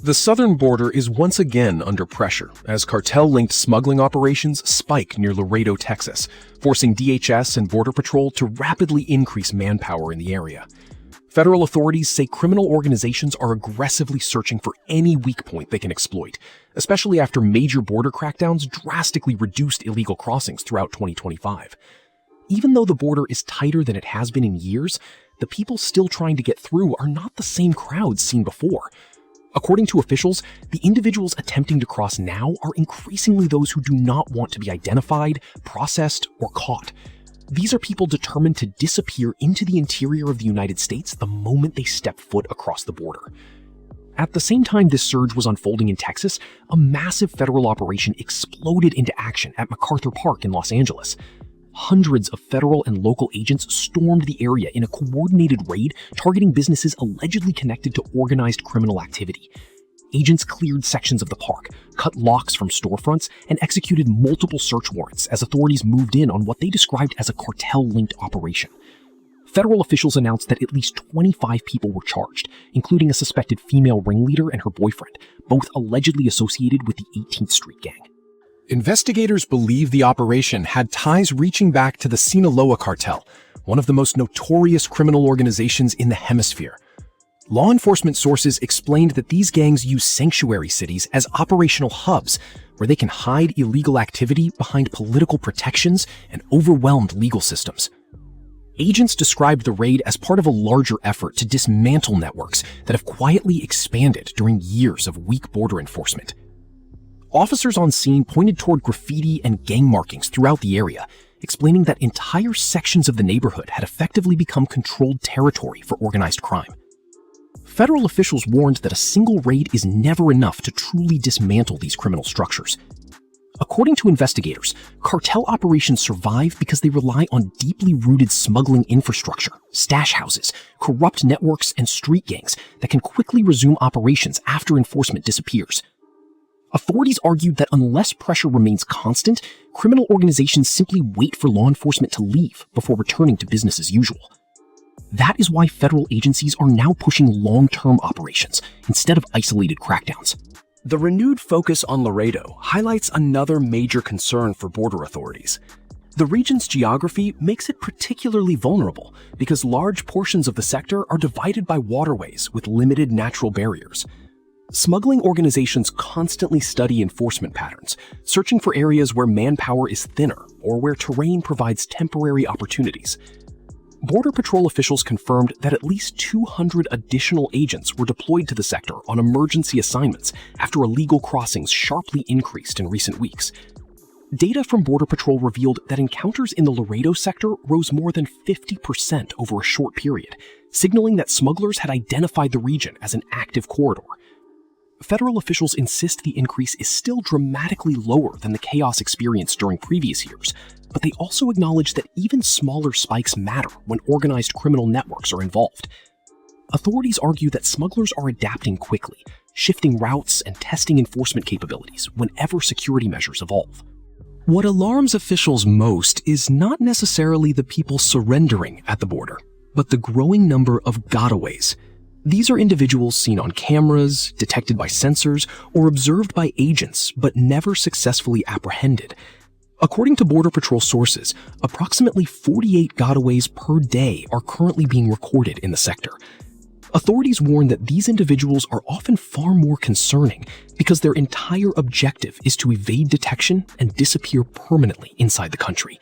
The southern border is once again under pressure as cartel-linked smuggling operations spike near Laredo, Texas, forcing DHS and Border Patrol to rapidly increase manpower in the area. Federal authorities say criminal organizations are aggressively searching for any weak point they can exploit, especially after major border crackdowns drastically reduced illegal crossings throughout 2025. Even though the border is tighter than it has been in years, the people still trying to get through are not the same crowds seen before. According to officials, the individuals attempting to cross now are increasingly those who do not want to be identified, processed, or caught. These are people determined to disappear into the interior of the United States the moment they step foot across the border. At the same time this surge was unfolding in Texas, a massive federal operation exploded into action at MacArthur Park in Los Angeles. Hundreds of federal and local agents stormed the area in a coordinated raid targeting businesses allegedly connected to organized criminal activity. Agents cleared sections of the park, cut locks from storefronts, and executed multiple search warrants as authorities moved in on what they described as a cartel-linked operation. Federal officials announced that at least 25 people were charged, including a suspected female ringleader and her boyfriend, both allegedly associated with the 18th Street Gang. Investigators believe the operation had ties reaching back to the Sinaloa cartel, one of the most notorious criminal organizations in the hemisphere. Law enforcement sources explained that these gangs use sanctuary cities as operational hubs where they can hide illegal activity behind political protections and overwhelmed legal systems. Agents described the raid as part of a larger effort to dismantle networks that have quietly expanded during years of weak border enforcement. Officers on scene pointed toward graffiti and gang markings throughout the area, explaining that entire sections of the neighborhood had effectively become controlled territory for organized crime. Federal officials warned that a single raid is never enough to truly dismantle these criminal structures. According to investigators, cartel operations survive because they rely on deeply rooted smuggling infrastructure, stash houses, corrupt networks, and street gangs that can quickly resume operations after enforcement disappears. Authorities argued that unless pressure remains constant, criminal organizations simply wait for law enforcement to leave before returning to business as usual. That is why federal agencies are now pushing long-term operations instead of isolated crackdowns. The renewed focus on Laredo highlights another major concern for border authorities. The region's geography makes it particularly vulnerable because large portions of the sector are divided by waterways with limited natural barriers. Smuggling organizations constantly study enforcement patterns, searching for areas where manpower is thinner or where terrain provides temporary opportunities. Border Patrol officials confirmed that at least 200 additional agents were deployed to the sector on emergency assignments after illegal crossings sharply increased in recent weeks. Data from Border Patrol revealed that encounters in the Laredo sector rose more than 50% over a short period, signaling that smugglers had identified the region as an active corridor. Federal officials insist the increase is still dramatically lower than the chaos experienced during previous years, but they also acknowledge that even smaller spikes matter when organized criminal networks are involved. Authorities argue that smugglers are adapting quickly, shifting routes and testing enforcement capabilities whenever security measures evolve. What alarms officials most is not necessarily the people surrendering at the border, but the growing number of gotaways. These are individuals seen on cameras, detected by sensors, or observed by agents, but never successfully apprehended. According to Border Patrol sources, approximately 48 gotaways per day are currently being recorded in the sector. Authorities warn that these individuals are often far more concerning because their entire objective is to evade detection and disappear permanently inside the country.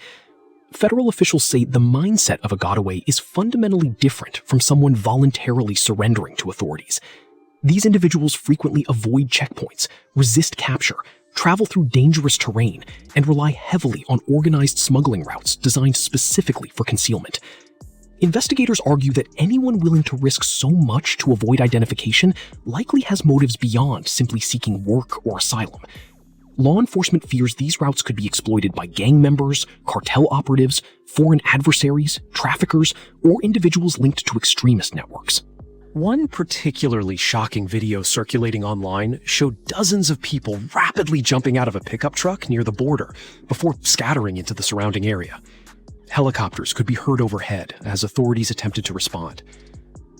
Federal officials say the mindset of a gotaway is fundamentally different from someone voluntarily surrendering to authorities. These individuals frequently avoid checkpoints, resist capture, travel through dangerous terrain, and rely heavily on organized smuggling routes designed specifically for concealment. Investigators argue that anyone willing to risk so much to avoid identification likely has motives beyond simply seeking work or asylum. Law enforcement fears these routes could be exploited by gang members, cartel operatives, foreign adversaries, traffickers, or individuals linked to extremist networks. One particularly shocking video circulating online showed dozens of people rapidly jumping out of a pickup truck near the border before scattering into the surrounding area. Helicopters could be heard overhead as authorities attempted to respond.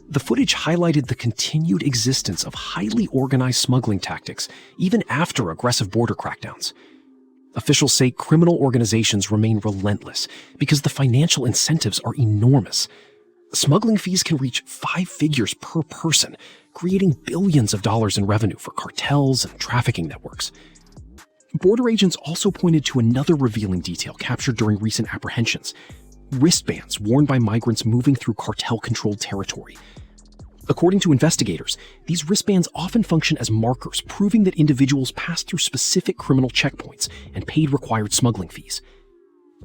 The footage highlighted the continued existence of highly organized smuggling tactics, even after aggressive border crackdowns. Officials say criminal organizations remain relentless because the financial incentives are enormous. Smuggling fees can reach 5 figures per person, creating billions of dollars in revenue for cartels and trafficking networks. Border agents also pointed to another revealing detail captured during recent apprehensions: wristbands worn by migrants moving through cartel-controlled territory. According to investigators, these wristbands often function as markers, proving that individuals passed through specific criminal checkpoints and paid required smuggling fees.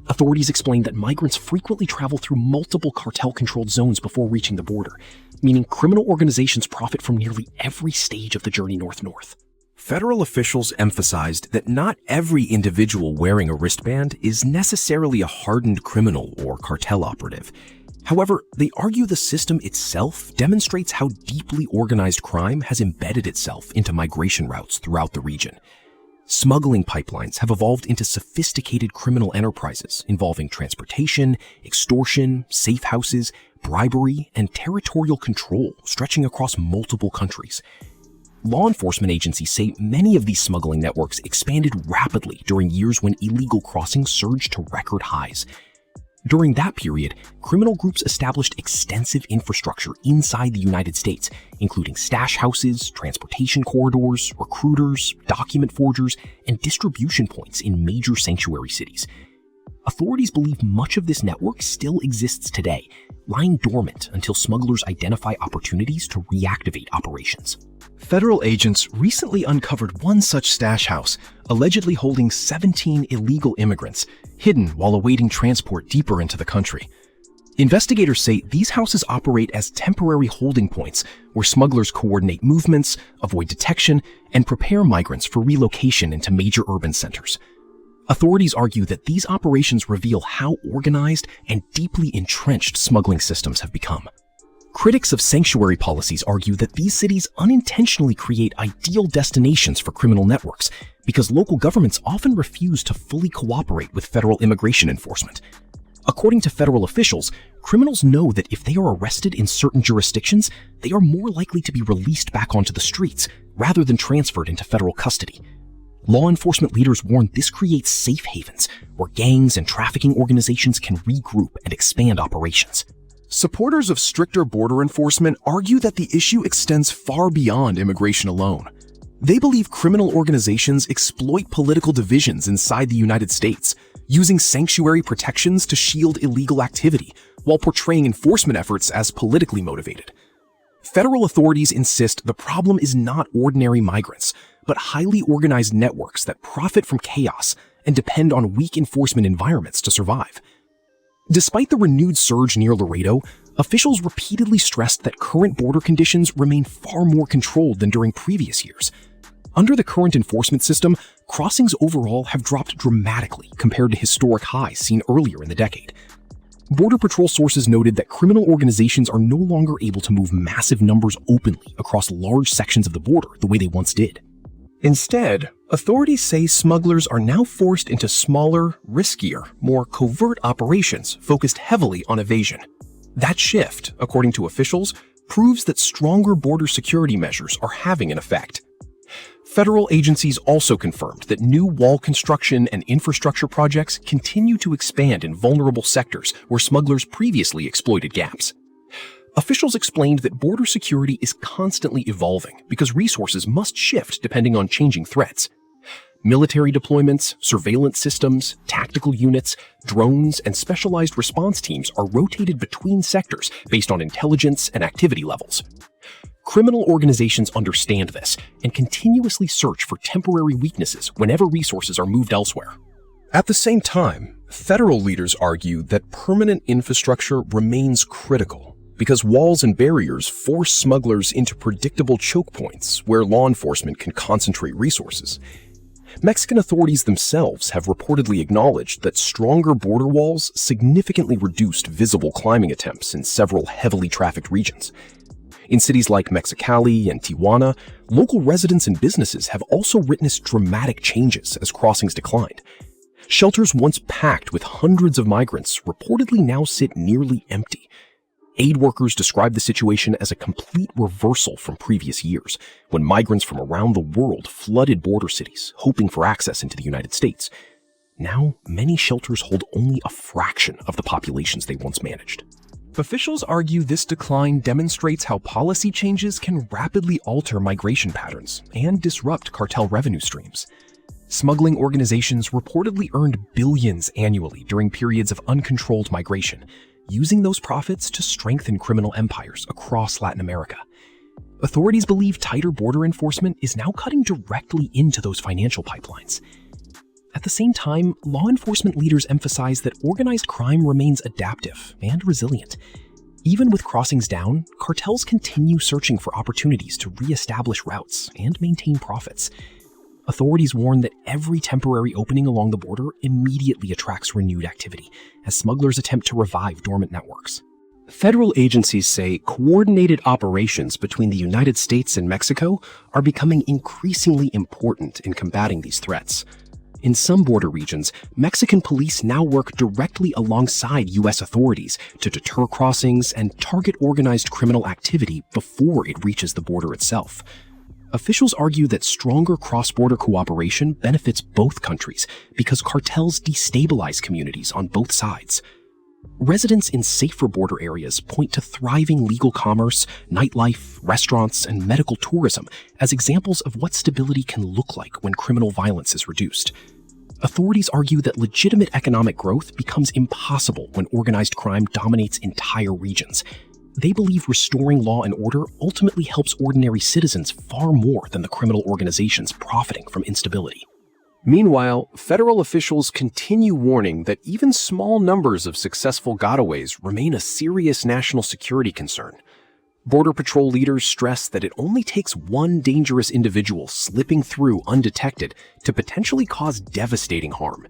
Authorities explained that migrants frequently travel through multiple cartel-controlled zones before reaching the border, meaning criminal organizations profit from nearly every stage of the journey north-north. Federal officials emphasized that not every individual wearing a wristband is necessarily a hardened criminal or cartel operative. However, they argue the system itself demonstrates how deeply organized crime has embedded itself into migration routes throughout the region. Smuggling pipelines have evolved into sophisticated criminal enterprises involving transportation, extortion, safe houses, bribery, and territorial control stretching across multiple countries. Law enforcement agencies say many of these smuggling networks expanded rapidly during years when illegal crossings surged to record highs. During that period, criminal groups established extensive infrastructure inside the United States, including stash houses, transportation corridors, recruiters, document forgers, and distribution points in major sanctuary cities. Authorities believe much of this network still exists today, lying dormant until smugglers identify opportunities to reactivate operations. Federal agents recently uncovered one such stash house, allegedly holding 17 illegal immigrants, hidden while awaiting transport deeper into the country. Investigators say these houses operate as temporary holding points where smugglers coordinate movements, avoid detection, and prepare migrants for relocation into major urban centers. Authorities argue that these operations reveal how organized and deeply entrenched smuggling systems have become. Critics of sanctuary policies argue that these cities unintentionally create ideal destinations for criminal networks because local governments often refuse to fully cooperate with federal immigration enforcement. According to federal officials, criminals know that if they are arrested in certain jurisdictions, they are more likely to be released back onto the streets rather than transferred into federal custody. Law enforcement leaders warn this creates safe havens where gangs and trafficking organizations can regroup and expand operations. Supporters of stricter border enforcement argue that the issue extends far beyond immigration alone. They believe criminal organizations exploit political divisions inside the United States, using sanctuary protections to shield illegal activity while portraying enforcement efforts as politically motivated. Federal authorities insist the problem is not ordinary migrants, but highly organized networks that profit from chaos and depend on weak enforcement environments to survive. Despite the renewed surge near Laredo, officials repeatedly stressed that current border conditions remain far more controlled than during previous years. Under the current enforcement system, crossings overall have dropped dramatically compared to historic highs seen earlier in the decade. Border Patrol sources noted that criminal organizations are no longer able to move massive numbers openly across large sections of the border the way they once did. Instead, authorities say smugglers are now forced into smaller, riskier, more covert operations focused heavily on evasion. That shift, according to officials, proves that stronger border security measures are having an effect. Federal agencies also confirmed that new wall construction and infrastructure projects continue to expand in vulnerable sectors where smugglers previously exploited gaps. Officials explained that border security is constantly evolving because resources must shift depending on changing threats. Military deployments, surveillance systems, tactical units, drones, and specialized response teams are rotated between sectors based on intelligence and activity levels. Criminal organizations understand this and continuously search for temporary weaknesses whenever resources are moved elsewhere. At the same time, federal leaders argue that permanent infrastructure remains critical because walls and barriers force smugglers into predictable choke points where law enforcement can concentrate resources. Mexican authorities themselves have reportedly acknowledged that stronger border walls significantly reduced visible climbing attempts in several heavily trafficked regions. In cities like Mexicali and Tijuana, local residents and businesses have also witnessed dramatic changes as crossings declined. Shelters once packed with hundreds of migrants reportedly now sit nearly empty. Aid workers describe the situation as a complete reversal from previous years, when migrants from around the world flooded border cities, hoping for access into the United States. Now, many shelters hold only a fraction of the populations they once managed. Officials argue this decline demonstrates how policy changes can rapidly alter migration patterns and disrupt cartel revenue streams. Smuggling organizations reportedly earned billions annually during periods of uncontrolled migration, using those profits to strengthen criminal empires across Latin America. Authorities believe tighter border enforcement is now cutting directly into those financial pipelines. At the same time, law enforcement leaders emphasize that organized crime remains adaptive and resilient. Even with crossings down, cartels continue searching for opportunities to re-establish routes and maintain profits. Authorities warn that every temporary opening along the border immediately attracts renewed activity, as smugglers attempt to revive dormant networks. Federal agencies say coordinated operations between the United States and Mexico are becoming increasingly important in combating these threats. In some border regions, Mexican police now work directly alongside U.S. authorities to deter crossings and target organized criminal activity before it reaches the border itself. Officials argue that stronger cross-border cooperation benefits both countries because cartels destabilize communities on both sides. Residents in safer border areas point to thriving legal commerce, nightlife, restaurants, and medical tourism as examples of what stability can look like when criminal violence is reduced. Authorities argue that legitimate economic growth becomes impossible when organized crime dominates entire regions. They believe restoring law and order ultimately helps ordinary citizens far more than the criminal organizations profiting from instability. Meanwhile, federal officials continue warning that even small numbers of successful gotaways remain a serious national security concern. Border Patrol leaders stress that it only takes one dangerous individual slipping through undetected to potentially cause devastating harm.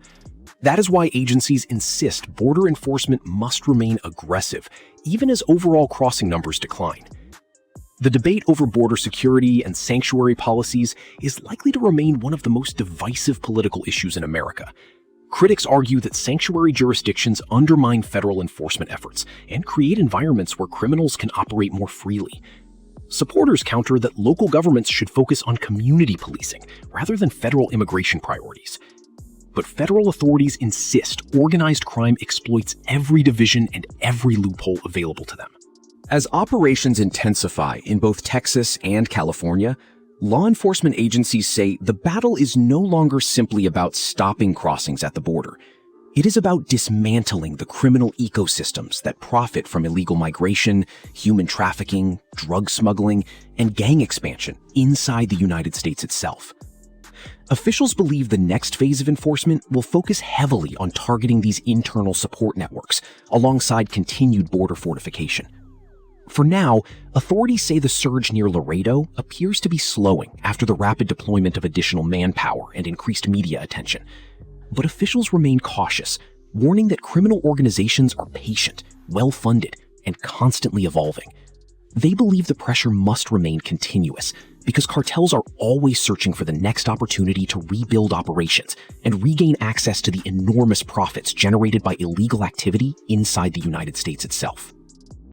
That is why agencies insist border enforcement must remain aggressive, even as overall crossing numbers decline. The debate over border security and sanctuary policies is likely to remain one of the most divisive political issues in America. Critics argue that sanctuary jurisdictions undermine federal enforcement efforts and create environments where criminals can operate more freely. Supporters counter that local governments should focus on community policing rather than federal immigration priorities. But federal authorities insist organized crime exploits every division and every loophole available to them. As operations intensify in both Texas and California, law enforcement agencies say the battle is no longer simply about stopping crossings at the border. It is about dismantling the criminal ecosystems that profit from illegal migration, human trafficking, drug smuggling, and gang expansion inside the United States itself. Officials believe the next phase of enforcement will focus heavily on targeting these internal support networks, alongside continued border fortification. For now, authorities say the surge near Laredo appears to be slowing after the rapid deployment of additional manpower and increased media attention. But officials remain cautious, warning that criminal organizations are patient, well-funded, and constantly evolving. They believe the pressure must remain continuous because cartels are always searching for the next opportunity to rebuild operations and regain access to the enormous profits generated by illegal activity inside the United States itself.